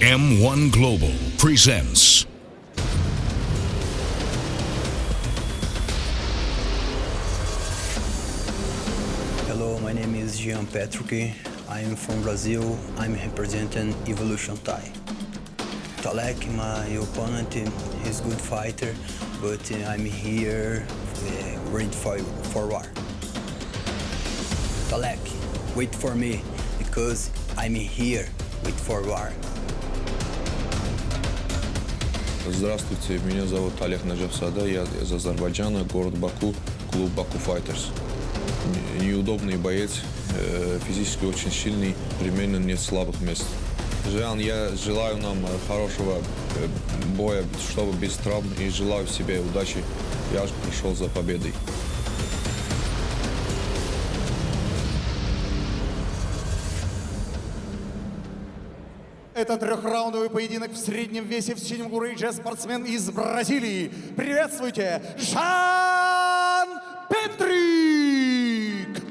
M1 Global presents Hello, my name is Jan Petrik. I'm from Brazil. I'm representing Evolution Thai. Talek, my opponent, he's a good fighter, but I'm here ready for war. Talek, wait for me, because I'm here wait for war. Здравствуйте, меня зовут Талех Наджафзаде, я из Азербайджана, город Баку, клуб Баку Файтерс. Неудобный боец, физически очень сильный, примерно нет слабых мест. Жан, я желаю нам хорошего боя, чтобы без травм, и желаю себе удачи. Я пришел за победой. Это трехраундовый поединок в среднем весе в синем гурейдже, спортсмен из Бразилии. Приветствуйте, Жан Петрик!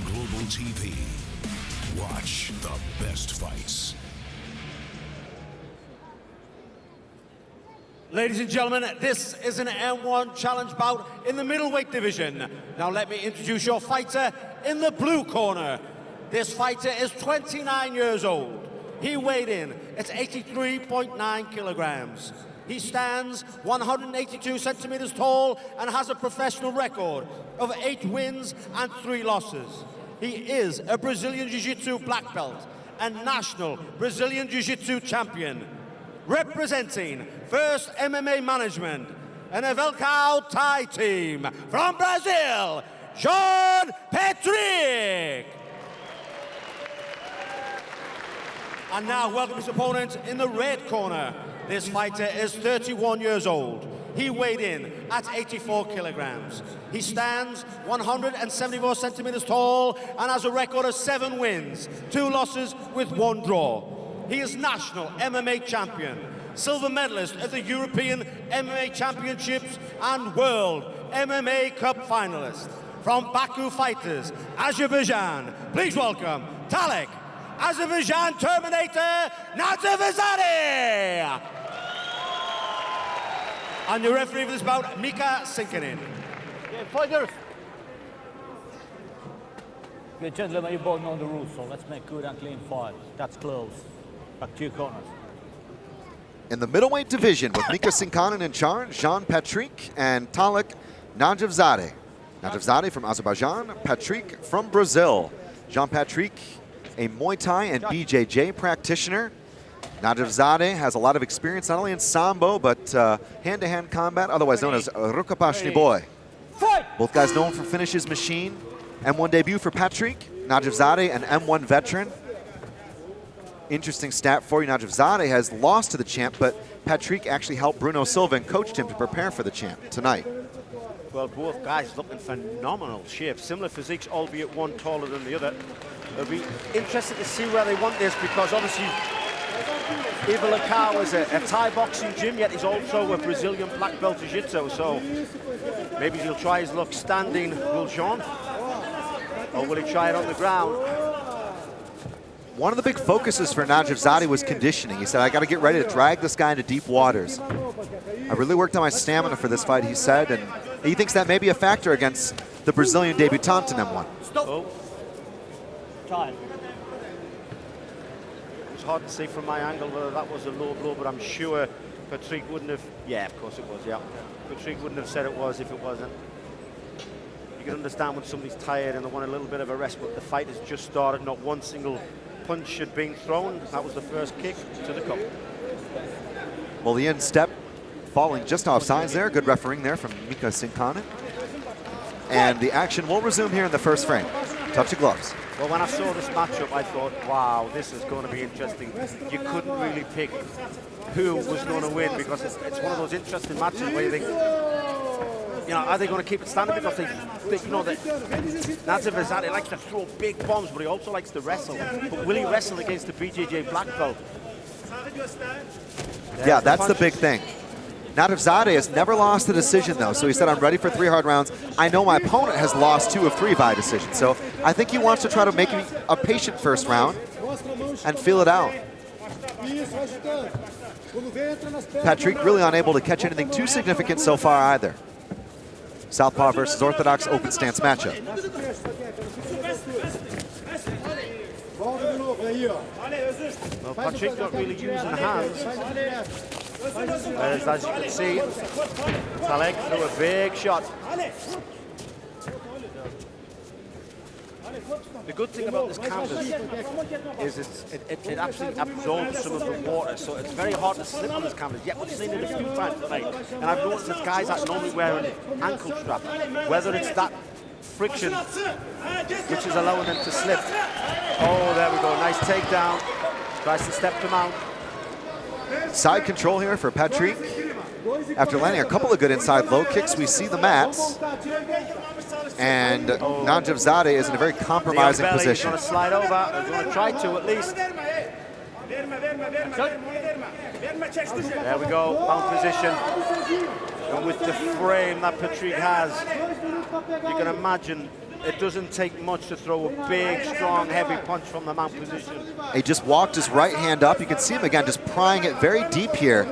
Global TV. Watch the best fights. Ladies and gentlemen, this is an M1 challenge bout in the middleweight division. Now let me introduce your fighter in the blue corner. This fighter is 29 years old. He weighed in at 83.9 kilograms. He stands 182 centimeters tall and has a professional record of 8 wins and 3 losses. He is a Brazilian Jiu-Jitsu black belt and national Brazilian Jiu-Jitsu champion. Representing First MMA Management and a Velcao Thai team from Brazil, Jan Petrik. And now welcome his opponent in the red corner. This fighter is 31 years old. He weighed in at 84 kilograms. He stands 174 centimeters tall and has a record of 7 wins, 2 losses with 1 draw. He is national MMA champion, silver medalist at the European MMA Championships and World MMA Cup finalist. From Baku Fighters, Azerbaijan, please welcome Talek Azerbaycan Terminator Naджафзаде. And your referee for this bout, Mika Sinkanen. Okay, fighters. Okay, gentlemen, you both know the rules, so let's make good and clean fight. That's close. Back to your corners. In the middleweight division with Mika Sinkanen in charge, Jan Petrik and Talek Naджафзаде. Naджафзаде from Azerbaijan, Petrik from Brazil. Jan Petrik, a Muay Thai and BJJ practitioner. Naджафзаде has a lot of experience not only in Sambo, but hand-to-hand combat, otherwise known as Rukapashni Boy. Both guys known for finishes machine. M1 debut for Petrik. Naджафзаде, an M1 veteran. Interesting stat for you, Naджафзаде has lost to the champ, but Petrik actually helped Bruno Sильвы and coached him to prepare for the champ tonight. Well, both guys look in phenomenal shape. Similar physiques, albeit one taller than the other. It'll be interesting to see where they want this, because obviously Velcao is a Thai boxing gym, yet he's also a Brazilian black belt jiu-jitsu, so maybe he'll try his luck standing, will Jean? Or will he try it on the ground? One of the big focuses for Naджафзаде was conditioning. He said, I got to get ready to drag this guy into deep waters. I really worked on my stamina for this fight, he said, and he thinks that may be a factor against the Brazilian debutant in M1. Stop. Oh. Time. It's hard to see from my angle whether that was a low blow, but I'm sure Petrik wouldn't have... Yeah, of course it was, yeah. Petrik wouldn't have said it was if it wasn't. You can understand when somebody's tired and they want a little bit of a rest, but the fight has just started. Not one single punch had been thrown. That was the first kick to the cup. Well, the instep falling just off sides there. Good refereeing there from Mika Sinkanen. And the action will resume here in the first frame. Touch of gloves. Well, when I saw this matchup, I thought, wow, this is going to be interesting. You couldn't really pick who was going to win, because it's one of those interesting matches where you think, you know, are they going to keep it standing? Because they you know, that Naджафзаде likes to throw big bombs, but he also likes to wrestle. But will he wrestle against the BJJ black belt? Yeah, that's the big thing. Naджафзаде has never lost a decision, though, so he said, I'm ready for 3 hard rounds. I know my opponent has lost 2 of 3 by decision, so I think he wants to try to make a patient first round and feel it out. Pečrik really unable to catch anything too significant so far either. Southpaw versus Orthodox open stance matchup. Well, Pečrik not really using hands. Whereas, as you can see, Talek threw a big shot. The good thing about this canvas is it actually absorbs some of the water, so it's very hard to slip on this canvas. Yet we've seen it a few times tonight, and I've noticed that guys that normally wear an ankle strap, whether it's that friction which is allowing them to slip. Oh, there we go, nice takedown. Tries to step them out. Side control here for Pečrik. After landing a couple of good inside low kicks, we see the mats. And Naджафзаде is in a very compromising position. He's going to slide over. He's going to try to at least. There we go, bound position. And with the frame that Pečrik has, you can imagine it doesn't take much to throw a big, strong, heavy punch from the mount position. He just walked his right hand up. You can see him again just prying it very deep here.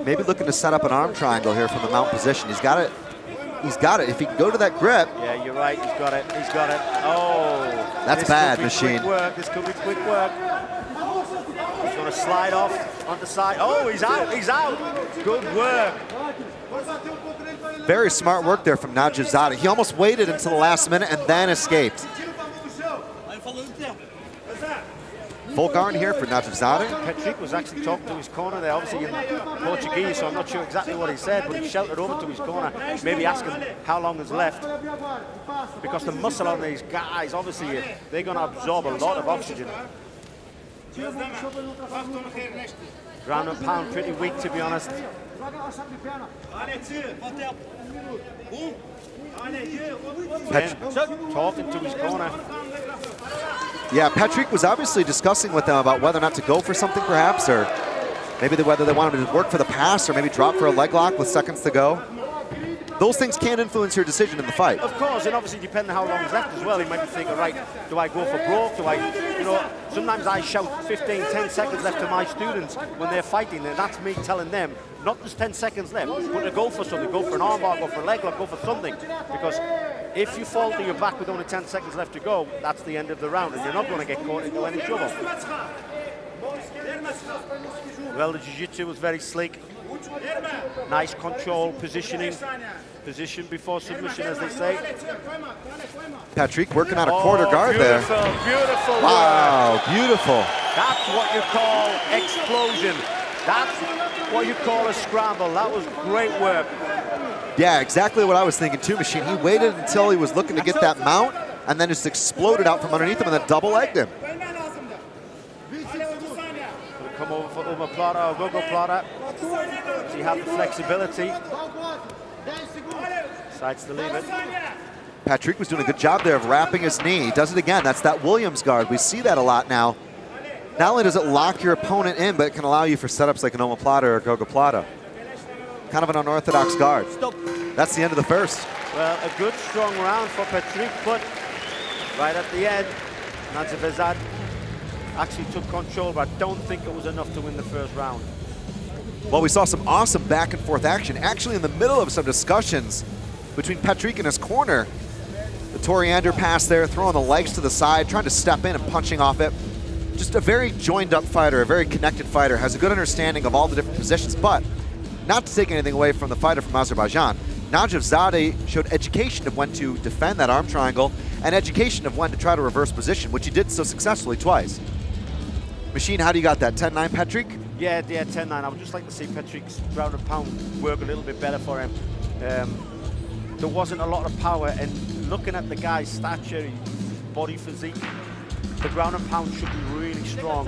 Maybe looking to set up an arm triangle here from the mount position. He's got it. He's got it. If he can go to that grip. Yeah, you're right. He's got it. He's got it. Oh. That's bad, Machine. This could be quick work. He's going to slide off on the side. Oh, he's out. He's out. Good work. Very smart work there from Naджaфзаде. He almost waited until the last minute and then escaped. Full guard here for Naджaфзаде. Pečrik was actually talking to his corner there, obviously in Portuguese, so I'm not sure exactly what he said, but he shouted over to his corner, maybe asking how long is left. Because the muscle on these guys, obviously, they're going to absorb a lot of oxygen. Ground and pound, pretty weak, to be honest. Talking to his corner. Yeah, Pečrik was obviously discussing with them about whether or not to go for something perhaps, or maybe whether they wanted to work for the pass or maybe drop for a leg lock with seconds to go. Those things can influence your decision in the fight. Of course, and obviously depending how long is left as well, he might be thinking, right, do I go for broke? Do I, you know, sometimes I shout 15, 10 seconds left to my students when they're fighting, and that's me telling them, not just 10 seconds left, but to go for something, go for an armbar, go for a leg lock, go for something. Because if you fall to your back with only 10 seconds left to go, that's the end of the round, and you're not going to get caught into any trouble. Well, the jiu-jitsu was very sleek. Nice control, positioning. Position before submission, as they say. Pečrik working on a quarter guard there. Beautiful wow, work. Beautiful. That's what you call explosion. That's what you call a scramble. That was great work. Yeah, exactly what I was thinking too, Machine. He waited until he was looking to get that mount and then just exploded out from underneath him and then double-legged him. Come over for omoplata or gogoplata. So you have the flexibility. Decides to leave it. Pečrik was doing a good job there of wrapping his knee. He does it again. That's that Williams guard. We see that a lot now. Not only does it lock your opponent in, but it can allow you for setups like an omoplata or a gogoplata. Kind of an unorthodox guard. That's the end of the first. Well, a good, strong round for Pečrik, but right at the end, Naджaфзаде actually took control, but I don't think it was enough to win the first round. Well, we saw some awesome back and forth action. Actually, in the middle of some discussions between Pečrik and his corner, the Toriander pass there, throwing the legs to the side, trying to step in and punching off it. Just a very joined up fighter, a very connected fighter, has a good understanding of all the different positions, but not to take anything away from the fighter from Azerbaijan, Naджaфзаде showed education of when to defend that arm triangle and education of when to try to reverse position, which he did so successfully twice. Machine, how do you got that? 10-9 Pečrik? Yeah, 10-9. I would just like to see Petrik's ground and pound work a little bit better for him. There wasn't a lot of power, and looking at the guy's stature, body physique, the ground and pound should be really strong.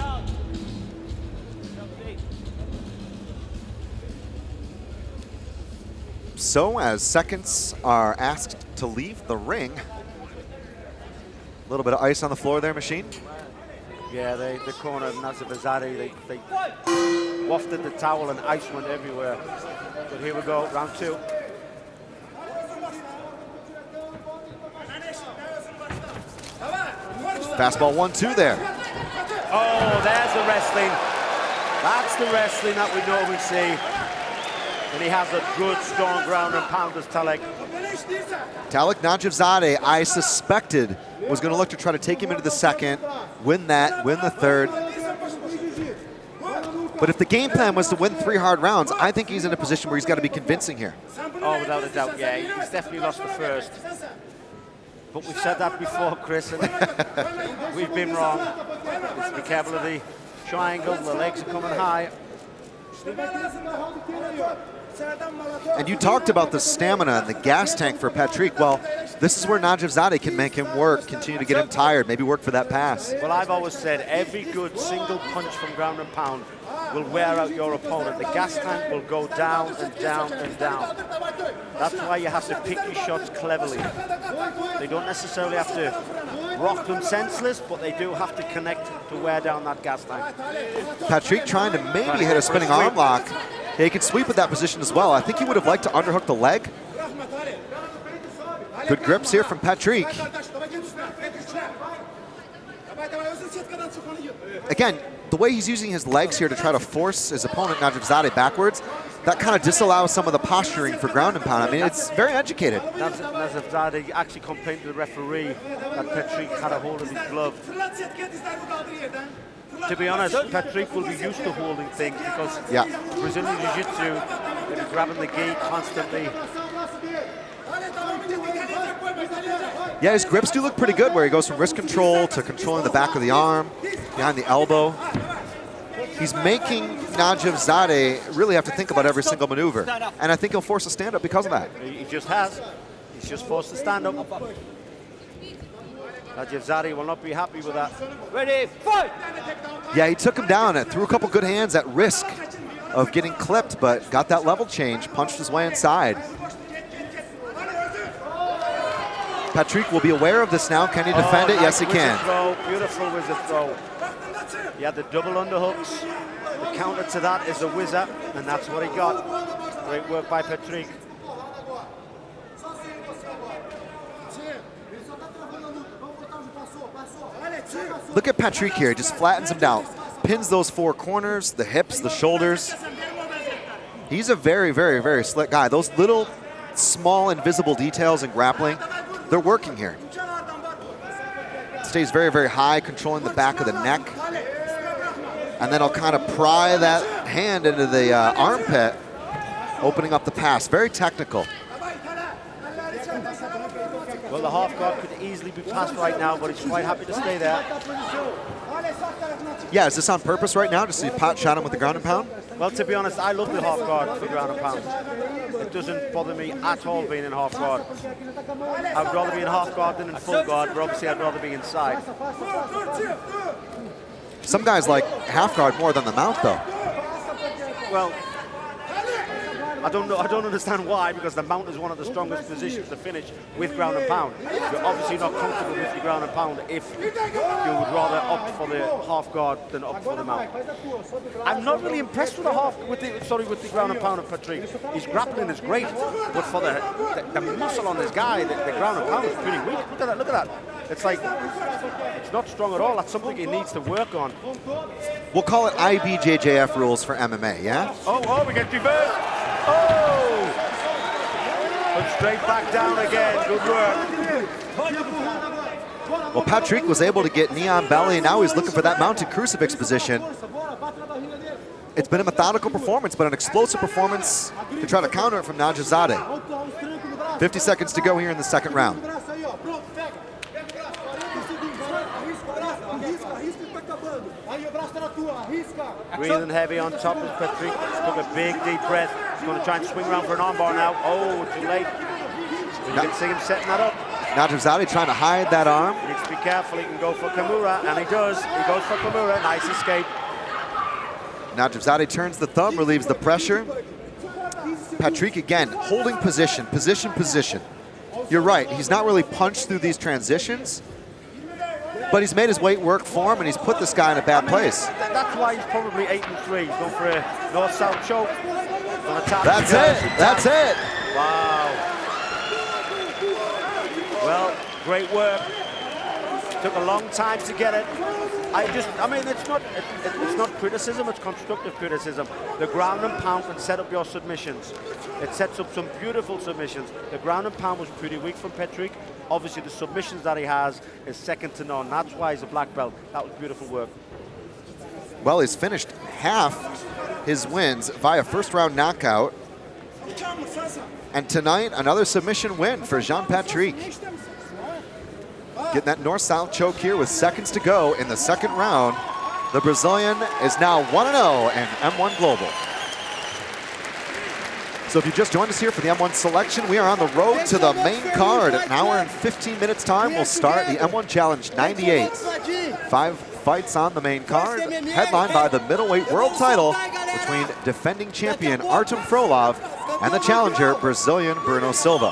So as seconds are asked to leave the ring, a little bit of ice on the floor there, Machine. Yeah, the corner of Naджaфзаде, they wafted the towel and ice went everywhere. But here we go, round two. Fastball 1-2 there. Oh, there's the wrestling. That's the wrestling that we normally see. And he has a good, strong ground and pound as Talek. Talek Naджафзаде, I suspected, was going to look to try to take him into the second, win that, win the third. But if the game plan was to win 3 hard rounds, I think he's in a position where he's got to be convincing here. Oh, without a doubt, yeah. He's definitely lost the first. But we've said that before, Chris, and we've been wrong. Let's be careful of the triangle. The legs are coming high. And you talked about the stamina and the gas tank for Petherick. Well, this is where Naджафзаде can make him work, continue to get him tired, maybe work for that pass. Well, I've always said every good single punch from ground and pound will wear out your opponent. The gas tank will go down and down and down. That's why you have to pick your shots cleverly. They don't necessarily have to rock them senseless, but they do have to connect to wear down that gas tank. Petherick trying to maybe hit a spinning arm lock. Yeah, he can sweep with that position as well. I think he would have liked to underhook the leg. Good grips here from Petherick. Again, the way he's using his legs here to try to force his opponent Naджафзаде backwards, that kind of disallows some of the posturing for ground and pound. I mean, it's very educated. Naджафзаде actually complained to the referee that Petherick had a hold of his glove. To be honest, Petherick will be used to holding things because Brazilian Jiu-Jitsu, he's grabbing the gi constantly. Yeah, his grips do look pretty good where he goes from wrist control to controlling the back of the arm, behind the elbow. He's making Naджафзаде really have to think about every single maneuver. And I think he'll force a stand-up because of that. He just has. He's just forced to stand up. Naджафзаде will not be happy with that. Ready, fight! Yeah, he took him down and threw a couple good hands at risk of getting clipped, but got that level change, punched his way inside. Petherick will be aware of this now. Can he defend it? Yes, he can. Throw. Beautiful wizard throw. He had the double underhooks. The counter to that is a whizzer, and that's what he got. Great work by Petherick. Look at Petherick here, just flattens him down. Pins those 4 corners, the hips, the shoulders. He's a very, very, very slick guy. Those little, small, invisible details in grappling, they're working here. Stays very, very high, controlling the back of the neck. And then he'll kind of pry that hand into the armpit, opening up the pass. Very technical. Well, the half guard could easily be passed right now, but he's quite happy to stay there. Yeah, is this on purpose right now, just to pot shot him with the ground and pound? Well, to be honest, I love the half guard for ground and pound. It doesn't bother me at all being in half guard. I would rather be in half guard than in full guard, but obviously I'd rather be inside. Some guys like half guard more than the mount, though. Well, I don't know. I don't understand why, because the mount is one of the strongest positions to finish with ground and pound. You're obviously not comfortable with your ground and pound if you would rather opt for the half guard than opt for the mount. I'm not really impressed with the ground and pound of Petherick. His grappling is great, but for the muscle on this guy, the ground and pound is pretty weak. Look at that. Look at that. It's like it's not strong at all. That's something he needs to work on. We'll call it IBJJF rules for MMA, yeah? Oh, we get reversed. Oh! But straight back down again. Good work. Well, Petherick was able to get knee on belly, and now he's looking for that mounted crucifix position. It's been a methodical performance, but an explosive performance to try to counter it from Naджафзаде. 50 seconds to go here in the second round. Breathing heavy on top of Petherick. Took a big deep breath. He's going to try and swing around for an armbar now. Oh, too late. You can see him setting that up. Naджафзаде trying to hide that arm. He needs to be careful. He can go for Kimura, and he does. He goes for Kimura. Nice escape. Naджафзаде turns the thumb, relieves the pressure. Petherick again, holding position, position. You're right, he's not really punched through these transitions, but he's made his weight work for him, and he's put this guy in a bad place. That's why he's probably 8-3. He's going for a north-south choke. That's it. Wow. Well, great work. Took a long time to get it. I mean, it's not criticism, it's constructive criticism. The ground and pound can set up your submissions. It sets up some beautiful submissions. The ground and pound was pretty weak from Petric. Obviously, the submissions that he has is second to none. That's why he's a black belt. That was beautiful work. Well, he's finished half his wins via first-round knockout. And tonight, another submission win for Jean Pietrek. Getting that north-south choke here with seconds to go in the second round. The Brazilian is now 1-0 in M1 Global. So if you just joined us here for the M1 selection, we are on the road to the main card. An hour and 15 minutes time will start the M1 Challenge 98. 5 fights on the main card, headlined by the middleweight world title between defending champion Артема Фролова and the challenger Brazilian Bruno Sильвы.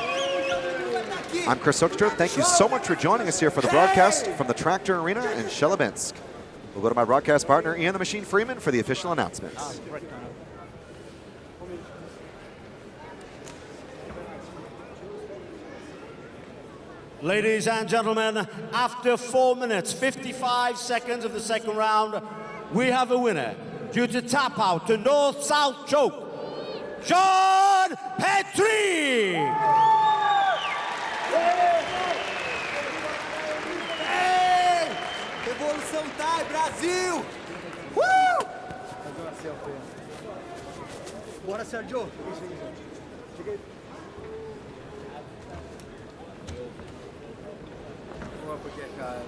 I'm Chris Hoekstra. Thank you so much for joining us here for the broadcast from the Tractor Arena in Челябинске. We'll go to my broadcast partner, Ian the Machine Freeman, for the official announcements. Ladies and gentlemen, after 4 minutes, 55 seconds of the second round, we have a winner due to tap out to north-south choke, Ján Pietrek! Revolução Thai, Brasil! Bora, Sérgio! Porque, cara...